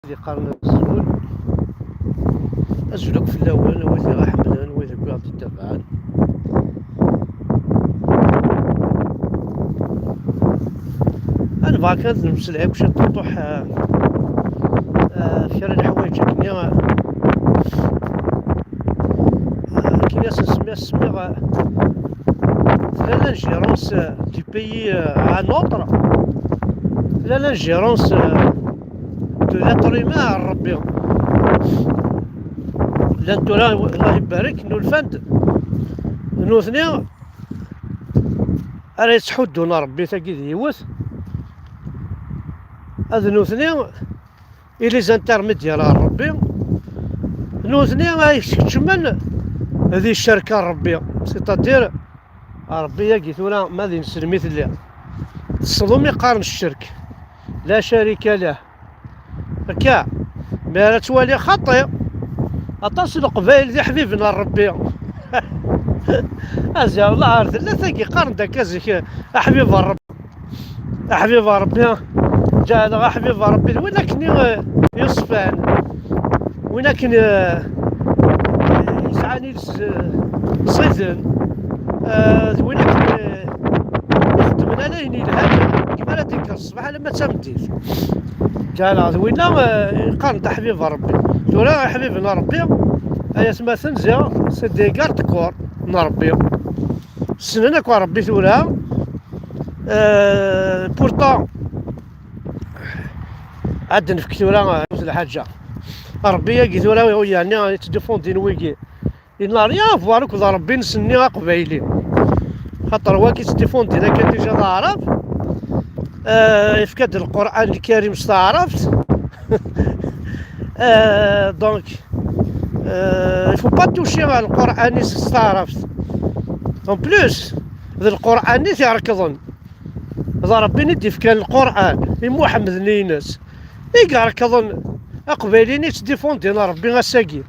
ذي قرن الزول أزلق في الأول وذي غحملان وذي قاعد يتبعان أنا بغا كانت نمسلعب باش تطوح كرا الحوايج كينيا سنسميها سميغ لا لانجيرونس دي بيي ا نوتر لا لانجيرونس دو لاتر هيومان على ربي لانتو الله يبارك نو الفند نو ثنيا راه يتحدونا ربي تاكي ديوث هذا نو ثنيا إلي زانترميديال ربي نو ثنيا يكتشمل هذه الشركة ربي سيتادير ربي ياكي ثورا ماذي نسلميت ليه الصدوم يقارن الشرك لا شريك له هكا ما راه توالي خطير اطاس القبائل ذي حبيبنا ربي ازيا والله عارف لا ثقي قارن داك زيك حبيب الرب حبيب ربي جا هذا حبيب ربي وين كني يوسفان وين كني يسعاني صيدن وين كني يخدم انا ليني الهام كيما لا ديك الصباح لما تمدير جا وين قارن دا حبيب ربي تورا حبيبنا ربي ايا سما ثنزا سدي كارت كور نربي سننا كوا ربي تورا بورطون عاد نفك تورا الحاجه ربي ياكي تورا يعني تديفوندي نويكي إن ريا فوالك ذا ربي نسني قبايلي خاطر هو كي تديفوندي انا كان ديجا عرف يفكد القران الكريم استعرفت دونك يفو با توشي على القران استعرفت اون بلوس ذا القران تيركضن ذا ربي ندي في كان القران محمد نيناس يركضن اقباليني تديفوندي انا ربي غساكي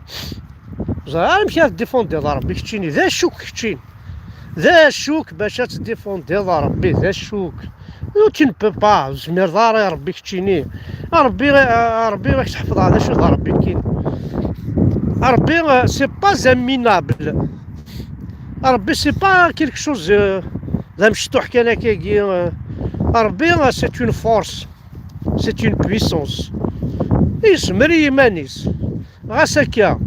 زعما مشى تديفوندي ذا ربي كتشيني ذا الشوك كتشين ذا الشوك باش تديفوندي ذا ربي ذا الشوك تي نبو با زمير داري ربي كتشيني ربي راك تحفظ هذا شو ذا ربي كاين ربي سي با زامينابل ربي سي با كيلك شوز ذا مشطوح كان كاكي ربي سي اون فورس سي اون بويسونس يسمر يمانيس غاس هكا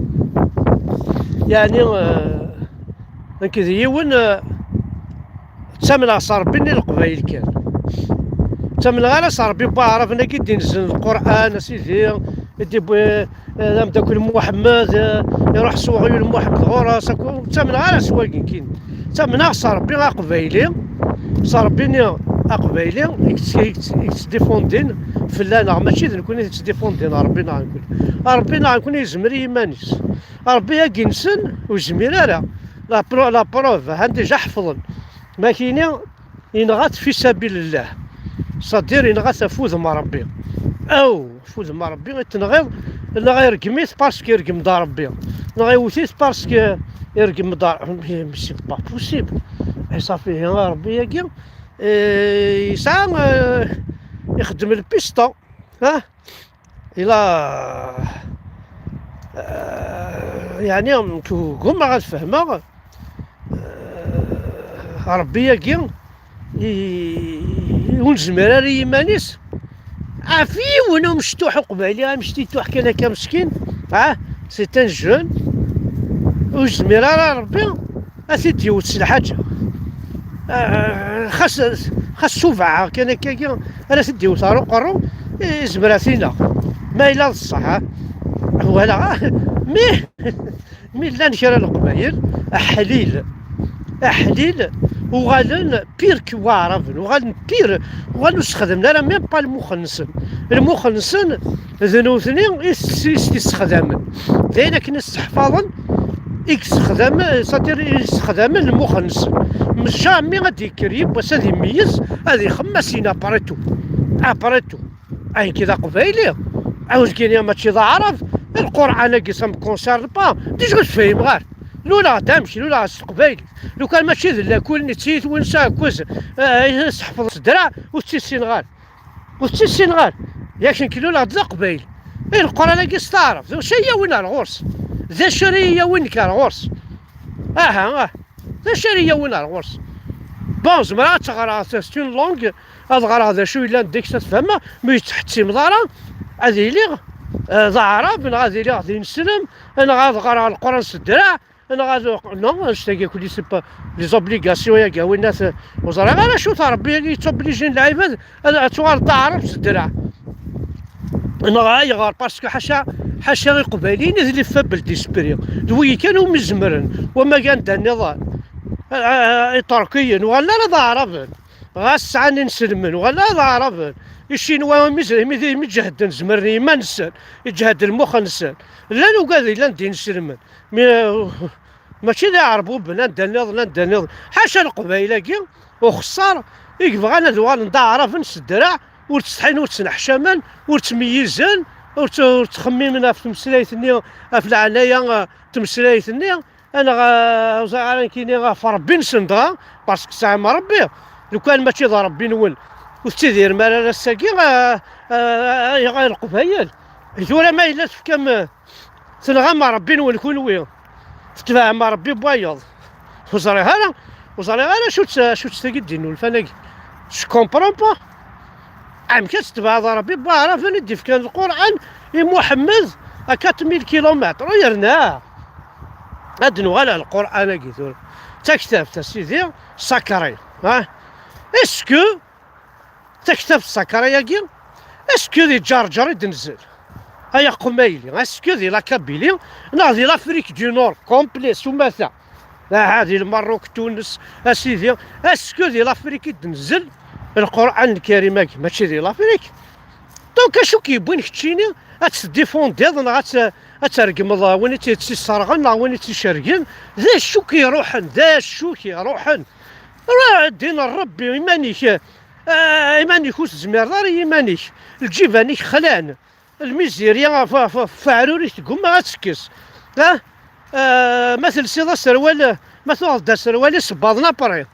يعني هكذا يون تمنع صار بني القبايل كان تمنع غير صار بي بعرفنا كي ينزل القران سيدي يدي لم تكن محمد يروح سوغي محمد غراسك تمنع غير سواقين كاين تمنع صار بي قبايلي صار بيني قبايلي يتديفوندين فلانا ماشي نكون تديفوندين ربنا نكون يزمر يمانيس ربي ياكي نسن وزمير راه لا بروف عندي جا حفظن ما كاينين ينغات في سبيل الله صدير ينغات فوز مع ربي او فوز مع ربي يتنغيض لا غير رقميت باسكو يرقم دار ربي لا غيوتيت باسكو يرقم دار ماشي با بوسيبل صافي يا ربي ياكي يسعى يخدم البيستون ها الى يعني كون ما غتفهمها ربي ياكي ونزمر راه يمانيس عافي وانا مشطوح قبالي مشتي توح كان مسكين سي ان جون وزمر راه ربي اسيدي يوتس الحاجه خاص سوفع كان كاكي انا سيدي وصارو قرو زمراتينا ما الى الصح ولا مي لا نشرى القبايل احليل وغالن بير كوارفن وغالن بير وغنستخدم لا ميم با المخنسن ذنوثني يستخدم لأن كنا نستحفظن يستخدم صدير يستخدم المخنس مش جامي غادي يكريب بس هذا يميز هذا يخمسين اباريتو اي كذا قبايلي عاوز كاين ماشي ذا عرف القران كيسم كونسيرن با ديجا تفهم غير لولا تمشي لولا قبايلي لو كان ماشي ذا كل نسيت ونسى كوز يحفظ الدرع وتسين غير ياك كيلو لا ذا قبايل القرآن كيستعرف ذا شي وين الغرس ذا شرية وين كان غرس ذا شرية وين الغرس بون زعما تغرا سيستون لونغ غرا هذا شو الا ديك تفهمها مي تحت سيمدارا غادي لي ذا عرب انا غادي نسلم انا غنقرا القرآن الدراع انا غادي نو اشتاقي كل سي با لي زوبليغاسيون يا كاع الناس وزرا انا شو ربي توبليجين العباد انا توغال تعرف الدراع انا غايغار باسكو حاشا غير قبالين اللي فابل ديسبري دوي كانوا مزمرن وما كان دا النظام تركيا ولا لا عربا غاسعان نسلمن ولا لا عربا الشينوا مجهد نزمرني ما نسال يجهد المخ نسال لا لو قال لا ندي نسلمن ماشي لا عربو بنان دا حاشا القبايله كي وخسار يبغى انا دوال ندعرف نسدرع ورتسحين ورتسنحشمن ورتميزن ورتخممنا في تمسلايتني في العنايه تمسلايتني انا غا كاينين في ربي نسندها باسكو ساعه ما ربي لو كان ماشي ذا ربي نول وتدير مال الساكي غا القبايل ولا ما الا كم تنغى ما ربي نول كونوي تتبع مع ربي بوايض وزاري هذا شو تستقدي نول فانا جو كومبرون با عام كتبع ربي بعرف ندي في كان القرآن محمد 4000 كيلومتر ويرنا هاد نوغالا القرآن كيثور تا كتاب تا سيدي سكري اسكو تا كتاب سكري كي اسكو دي جرجر يدنزل هيا قميلي اسكو دي لا كابيلي ناضي لافريك دو نور كومبلي سماثا هادي المروك تونس اسيدي اسكو دي لافريك يدنزل القرآن الكريم ماشي ديال لافريك دونك اشو كيبغي كتشيني غتديفوندي غترقم وين تيسرغن وين تيشرقن ذا شو كيروحن راه دين ربي ايمانيك ايمانيك وتزمير دار ايمانيك الجيفانيك خلان الميزيريا فعروري تقوم ما غتسكس مثل سيدا سروال مثل دا سروالي صباضنا بري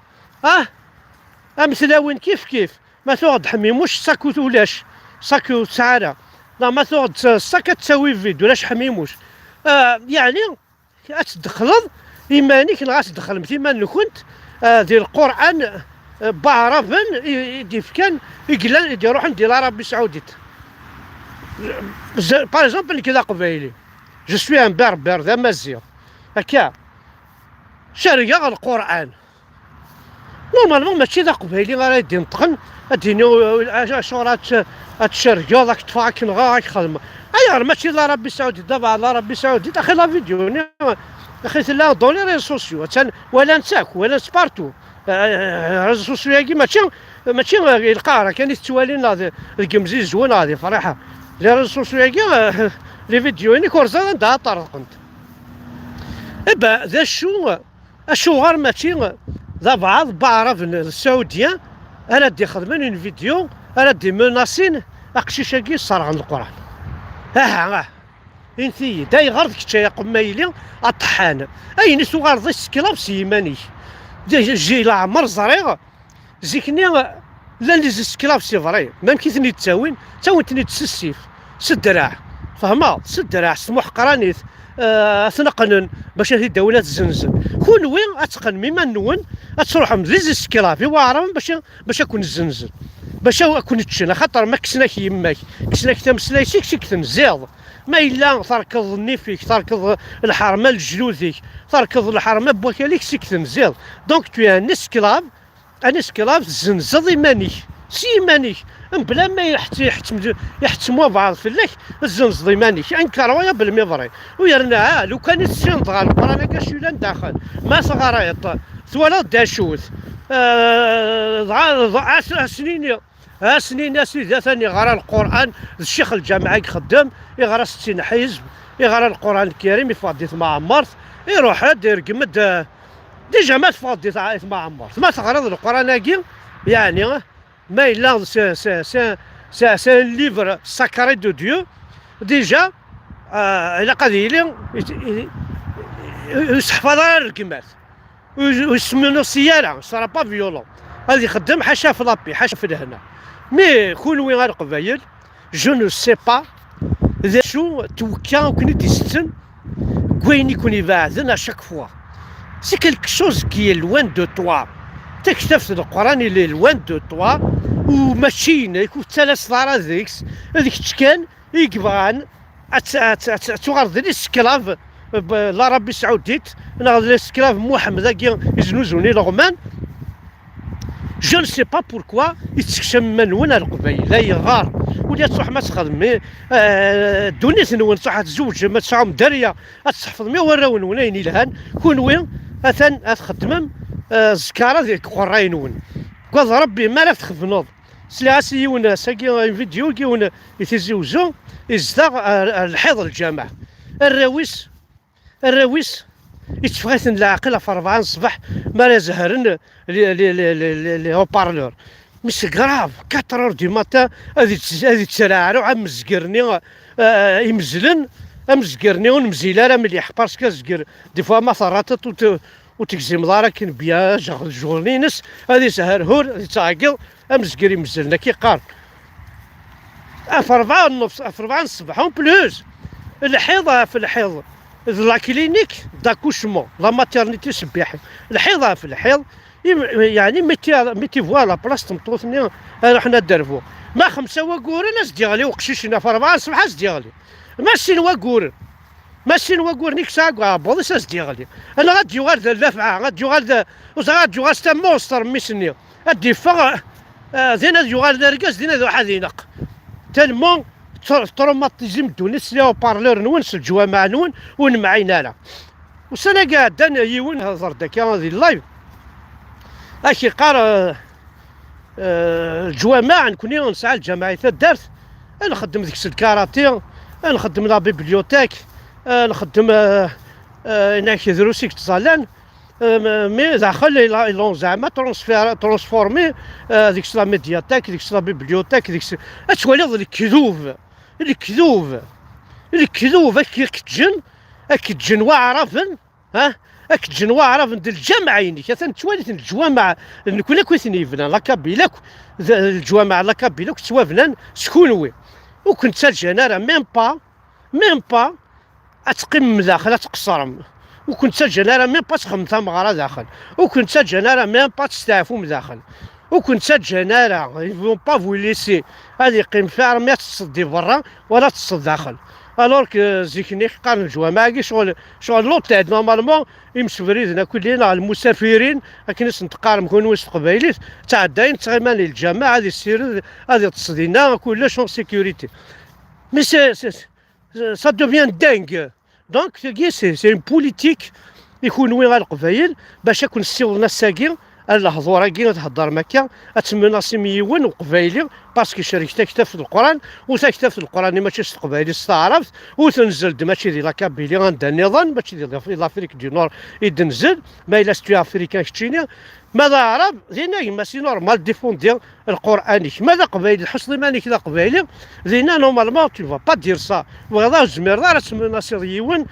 امثلاوين كيف ما تقعد حميموش ساكو ولاش ساكو سعادة لا ما تقعد ساكا تساوي فيديو لاش حميموش يعني غتدخلض ايمانيك غتدخل مثيمان كنت ديال القرآن بعرفن يديف كان يروح ندير العربي سعوديت باغ اكزومبل كذا قبايلي جو سوي ان بربر ذا مزيغ هكا شارية القرآن نورمالمون ماشي ذا قبايلي غادي يدي نطقن اديني شورات هتشرقو داك تفاكن غا يخدم ايا ماشي لا ربي سعودي دابا لا ربي سعودي اخي لا فيديو اخي لا دون لي ريزو سوسيو ولا نساك ولا سبارتو ريزو سوسيو كي ماشي القاهره كان يتوالينا القمزي زوين هذه فرحه لي ريزو سوسيو كي لي فيديو كورزا دا طرقنت ابا ذا شو غير ماشي ذا بعرف السعوديه انا دي خدمين فيديو انا دي مناسين اقشيشه كي صار عند القران انتي داي غرض كتا يا قمايلي الطحان اي نسو غرض السكلاب سيماني جي لا عمر زريغ زيكني لا لي سكلاب سي فري ميم كي تني تاوين تسسيف سدراع فهما سدراع سموح قرانيت ثنقنن باش هذه الدوله تزنزن كون وين اتقن مما نون تروح مزيز السكلافي واعرف باش اكون الزنزن باش اكون تشنا خاطر ما كسناك يماك كسناك تمسلايسيك شي كتنزيض ما الا تركض النيفيك تركض الحرمه لجلوذيك تركض الحرمه بوكاليك سي كتنزيض دونك تو ان اسكلاف زنزض يمانيك سيمانيك بلا ما يحتموا بعض فلاك الزنزض يمانيك انكروا يا بالميفري ويرنا لو كان السنط غا القران كاشولان داخل ما صغاريط ثولا داشوث سنين سيدي ثاني غرا القران الشيخ الجامعي يخدم يغرا 60 حزب يغرا القران الكريم يفضي مع عمرت يروح دير قمد ديجا ما تفضي مع عمرت ما تغرض القران هاكي يعني ما الا سي ليفر ساكري دو ديو ديجا الا قضيه يستحفظ على الكلمات ويسمونو سياره صرا با فيولون غادي يخدم حاشا في لابي حاشا في الهنا مي كون وين غير قبايل جو نو سي با ذا شو توكا وكني ديستن كوين يكون يبعدن اشاك فوا سي كالك شوز كي لوان دو توا تكتفت القران اللي لوان دو توا وماشي يكون ثلاث ضرا ذيكس هذيك تشكان يكبغان تغرد لي سكلاف العربي السعوديت ناخذ لي سكلاف محمد كي يزنوزوني لغمان جو نسي با بوركوا يتكشم منون القبيل لا يغار ولا تصح ما تخدمي دونيت نون صح تزوج ما تسعهم دريه تحفظ مي وراون وين الهان كون وين اثن تخدم زكاره ديك قراي نون قال ربي ما لا تخفنوض سلاسي ونا ساكي فيديو كي يتزوجوا يزدغ الحيض الجامع الراويس يتفغيثن العقل في 4 الصباح ما لا زهرن لي هوبارلور مش كراف 4 اور دي ماتان هذه تسرعرو عم مزقرني يمزلن امزقرني ونمزيلا راه مليح باسكو زقر دي فوا ما ثراتت وتكزيم دارك كاين بيا جورنينس هذه سهر هور هذه تعقل امزقر يمزلنا كي قال في 4 النص في 4 الصباح اون بلوس الحيضه في الحيض لا كلينيك داكوشمون لا ماتيرنيتي سبيحي الحيضه في الحيض يعني ميتي فوالا بلاص تمطوطني حنا درفو ما 5 وكورن اس ديالي وقشيشنا في 4 الصباح اس ديالي ماشي وكورن ماشي وكور نيك ساكوا بوضيس اس ديالي انا غادي غاد اللفعه غادي غاد ستا مونستر ميسني غادي فغ زين غادي غاد ركاز دينا ذو حذينق تالمون تروماتيزم دونيس لي بارلور نون الجوامع نون ونمعينا لا وسنه قاعد انا يون هضر داك هذه اللايف اكي قال الجوامع نكون نسعى الجمعيه دارت نخدم ديك الكاراتيه نخدم لا بيبليوتيك نخدم هناك دروسي تصالان مي داخل لون زعما ترونسفورمي ديك لا ميدياتيك ديك لا بيبليوتيك ديك اتولي الكذوب كتجن واعرفن ها كتجن واعرفن د الجامعين كثن تواليت الجوامع كنا كويثني فنان لا كابيلاك الجوامع لا كابيلاك توافنان سكونوي وكنت سالجانا راه ميم با اتقيم داخل تقصرم وكنت سالجانا راه ميم با تخدم ثمغره داخل وكنت سالجانا راه ميم با تستعفو من داخل وكنت سالجانا راه يفون با فو ليسي هذه قيم فيها ما تصدي برا ولا تصد داخل الوغ زيكني قال الجوامع كي شغل لوطيد نورمالمون يمسفريدنا كلنا المسافرين كناش نتقارم كون واش قبايليت تعداين تغيمان الجامع هذه السير هذه تصدينا كلش اون سيكوريتي مي سا دوفيان دانغ دونك سي اون بوليتيك يكون وين القبايل باش يكون السيول الساكين الهضوره كي تهضر مكه اتمناصي ميون وقبايلي باسكو شاركت كتاب في القران وكتاب في القران ماشي قبايلي استعرفت وتنزل ماشي ديال كابيلي غندا النظام ماشي ديال لافريك دي نور يدنزل ما الا ستو افريكان كتشينيا ماذا عرب زينا ماشي نورمال ديفوندي القراني ماذا قبايلي الحصل ماني كذا قبايلي زينا نورمالمون تو فا با دير سا وغدا زمير راه تمناصي يون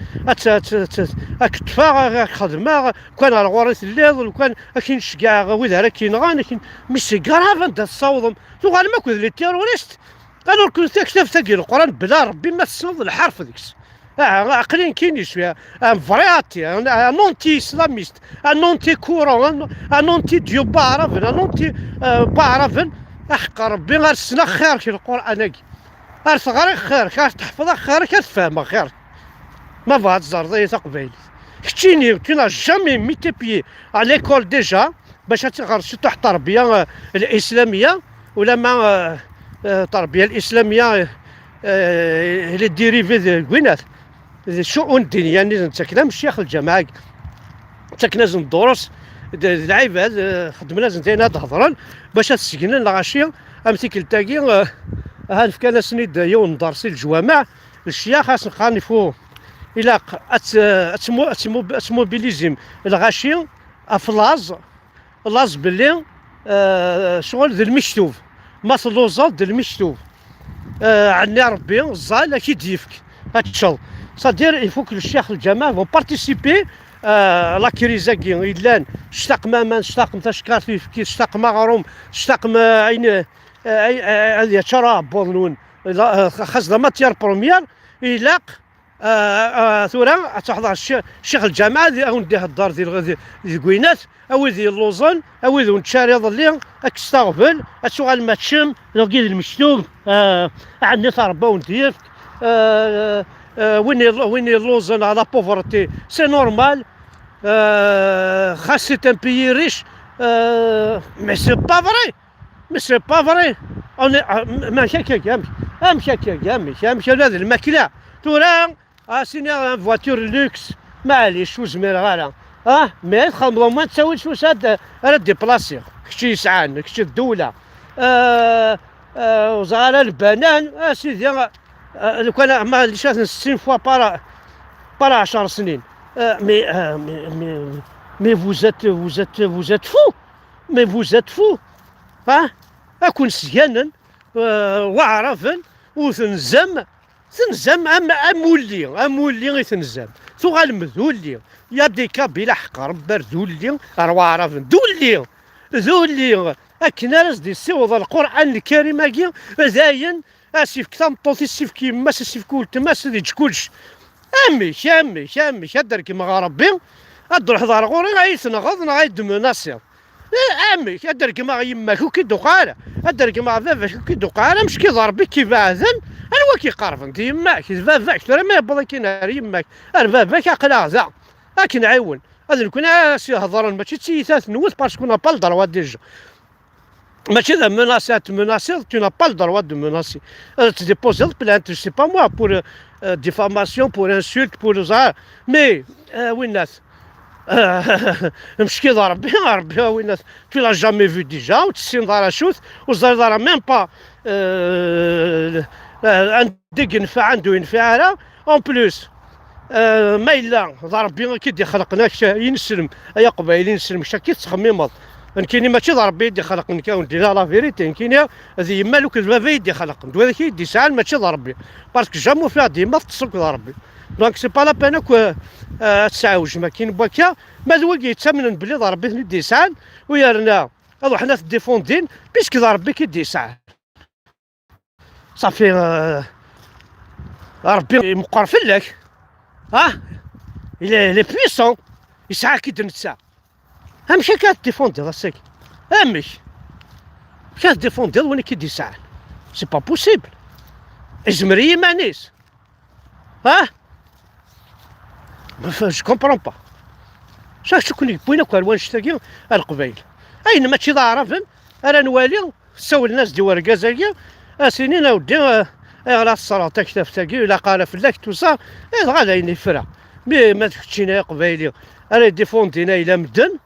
اكتفا خدمه كان الغوريث الليل وكان كاين شكاع وذا راه كاين غان كاين ماشي كراف انت تصاوضهم تو غير ما كون لي تيروريست قالوا لكم كتاب تاقي القران بلا ربي ما تصنض الحرف ديكس عقلين كاين شويه فرياتي انونتي اسلاميست انونتي كورون انونتي ديو بعرفن انونتي بعرفن احق ربي غير السنه خير في القران غير صغير خير تحفظها خير كتفهمها خير ما فهاد الزرزيه تقبيل كتيني كنا جامي ميتي بيي على ليكول ديجا باش تغرس تحت التربيه الاسلاميه ولا ما التربيه الاسلاميه اللي ديريفي كوينات الشؤون الدينيه يعني نتكلم الشيخ الجماعه تكنا الدروس العباد خدمنا زين هاد هضران باش تسكنن الغاشيه امثيك التاكي هاد كان سنيد يوم درسي الجوامع الشيخ خاص نخانفو الى اتموبيليزم الغاشيه لاز باللي شغل ذي المشتوف مصلوزات ذي المشتوف عني ربي الزال اكيد يفك هادشغل صدير يفوك الشيخ الجماعه فون بارتيسيبي لا كريزاكي يلان اشتاق مامان اشتاق متشكار في اشتاق مغروم اشتاق عين هذه شراب بوظنون خاص لا ماتيير بروميير يلاق ثورة تحضر الشيخ الجامعة أو نديها الدار ديال كوينات أو ديال لوزون أو ديال نتشاري ظلي أكستغفل أسوغال ما تشم لو كيد المشتوم عندي تربى وندير وين لوزون على بوفرتي سي نورمال خاص سي ان بيي ريش مي سي با فري مي سي با فري ماشي هكاك ماشي هكاك ماشي هذا الماكلة تورا سيني فواتور لوكس معليش وزمير غالا مي تخدم ما تساويش واش راه ديبلاسي كشي يسعان كشي الدولة وزغالا البنان سيدي لو كان ما ليش 60 فوا بار 10 سنين مي فوزات فو مي فوزات فو اكون سيانا وعرفن وثنزم امولي تنزم ثو غالمذولي يا ديكا بلا حق ربار ذولي راه عرفن ذولي اكنا راس دي سيوض القران الكريم كي زاين اسيف كتمطوطي السيف كيما سيف كولت ما سيدي كلش امي هدر كيما ربي هدر حضار غوري غيتنغض غايد مناصر امي هدر كيما يماك وكي دوقاله هدر كيما فافاك وكي دوقاله مش كيضرب بك كيف اذن انا كي قرف انت يماك فافاك ترى ما يبغى كي نهار يماك فافاك عقلها زع لكن نعاون هذا نكون سي هضر ماشي تسيثات نوث باسكو نا با الدروا ديجا ماشي ذا مناسي tu n'as pas le droit de menacer tu déposes une plainte je sais pas moi pour diffamation pour insulte pour ça mais وين الناس مش كي ربي وين الناس tu l'as jamais vu déjà وتسين دار شوث وزار دار ميم با عندك ينفع عنده ينفع اون بلوس ما الا ربي كي خلقناك ينسلم يا قبايل ينسلم كي تخمم كاين ماشي ربي يدي خلق ندير لا فيريتي كاين هذه يما لو كان بابا يدي خلق هذا كي يدي ساعه ماشي ربي باسكو جامو فيها ديما تصلك ربي دونك سي با لا بينك تسعوج ما كاين بكا ما هو كيتامن بلي ربي يدي ساعه ويرنا هذو حنا في ديفوندين بيسك ربي كيدي ساعه صافي ربي مقرفل لك لي بويسون يسعى كي تنسى ماشي كديفوندي راسك ماشي كديفوندي وين كيدي ساعه سي با بوسيبل اجمريه معنيش جو كومبرون با شكون بوينك والوان شتاكي القبايل اين ماشي ضعرفن انا نوالي ساول الناس دي ورقازاكي سنين اودي على الصلاة كتافتاكي ولا قال فلاك توصا غادا ينفرا مي ما تكتشينا قبايلي انا ديفوندينا الى مدن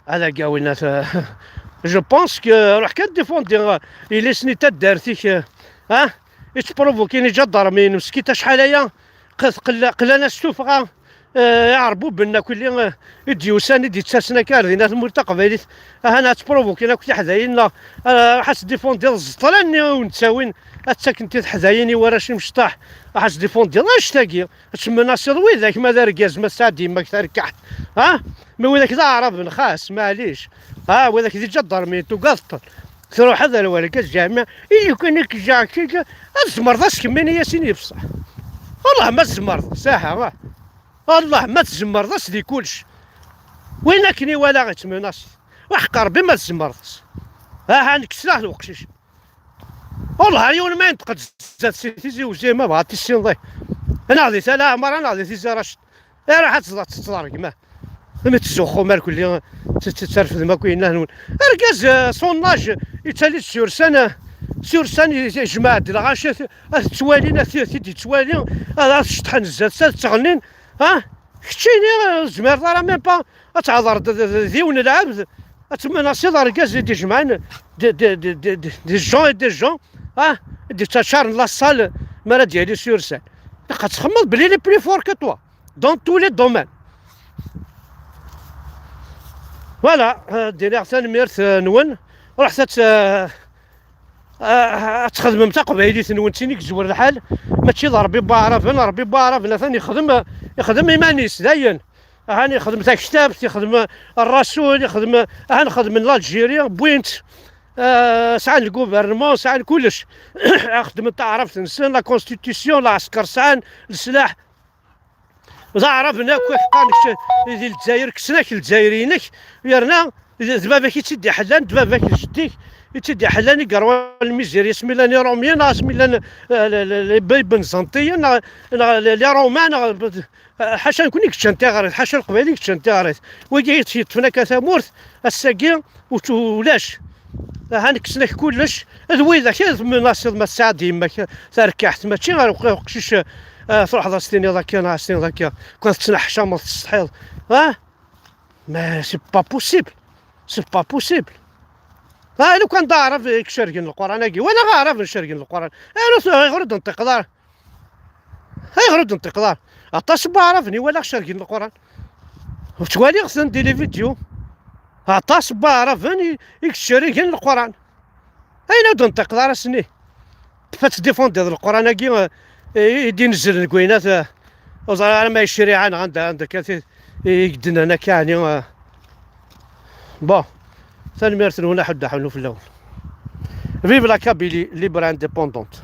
هذا كاع الناس جو بونس كو روح كديفوندي الى سنيتا دارتيك يتبروفوكيني جا ضرمين مسكيتا شحال هيا قلا ناس توفغا يعربوا بنا كل يديوساني دي تساسنا كاردينا الملتقى فايليت انا تبروفوكينا كنت حداينا حاس ديفوندي الزطلاني ونتساوين اتساكن انت حدايني ورا شي مشطاح حاس ديفوندي الله اشتاقي تسمى ناصر ويداك ما دار كاز ما سادي ما كتركح ما وذاك ذا عرب خاص معليش وذاك ذي جدر ميتو قطر تروح هذا الورق الجامع اللي كان كجاك الزمرضه سكميني ياسيني بصح والله ما الزمرضه ساحه والله ما تزمرضش لي كلش وين كني ولا غتمناش وحق ربي ما تزمرضش عندك سلاح الوقشيش والله اليوم ما ينطق زاد سيتي وزي ما بغات تسين انا غادي لا عمر انا غادي تيزا راشد راح تضرق ما تزوخو مال كل تترفد ما كاين هنا ركاز صوناج يتالي سورسان يجمع الغاشا توالينا تيدي توالي هذا شطحن الزاد تغنين كتشيني الزمير راه ميم با تعذر ديون العبد اتمنى سي ركاز دي جمعان دي جون دي تشار لا سال مالا ديالي سورسان كتخمض بلي لي بلي فور كو توا دون تو لي دومين فوالا ديني تنميرت نون رحت تخدم نتا قبايلي نونتيني كزور الحال ماشي ربي بعرف ثاني يخدم ايمانيس داين هاني يخدم تاع كتاب يخدم الرسول يخدم نخدم الجيريا بوينت ساعة الجوفرنمون ساعة كلش خدمت عرفت نسن لا كونستيتيسيون العسكر ساعة السلاح عرفنا كيف حقانك ديال الجزائر كسناك الجزائريينك يرنا دبابا كي تدي حلان دبابا كي جديك تدي حلاني قروا الميزيري سميلاني روميان سميلان بنزنطيا لي رومان حاشا نكون كتشانتي غاريت حاشا القبالي كتشانتي غاريت وكي تفنا كثامورث الساكين ولاش هانك كسناك كلش ذوي كي مناصر ما الساعه يماك تركحت ماشي غير وقتيش تروح ذا ستيني ذاك انا ستيني ذاك كنت تنحشى ما تستحيض ما سي با بوسيبل سي با بوسيبل لو كان تعرف كشرقين القران كي وانا غارف نشرقين القران انا غير نتقدر غير نتقدر عطاش بعرفني ولا شرقين القران وتوالي خصنا ندير لي فيديو عطاش بعرفني يكشرقين القران اين نتقدر سني فات ديفوندي القران كي يدي نزل الكوينات وزرا ما يشري عندك يقدنا هنا كاني بون ثاني ميرسل هنا حد حنو في الاول فيف لا كابيلي ليبر انديبوندونت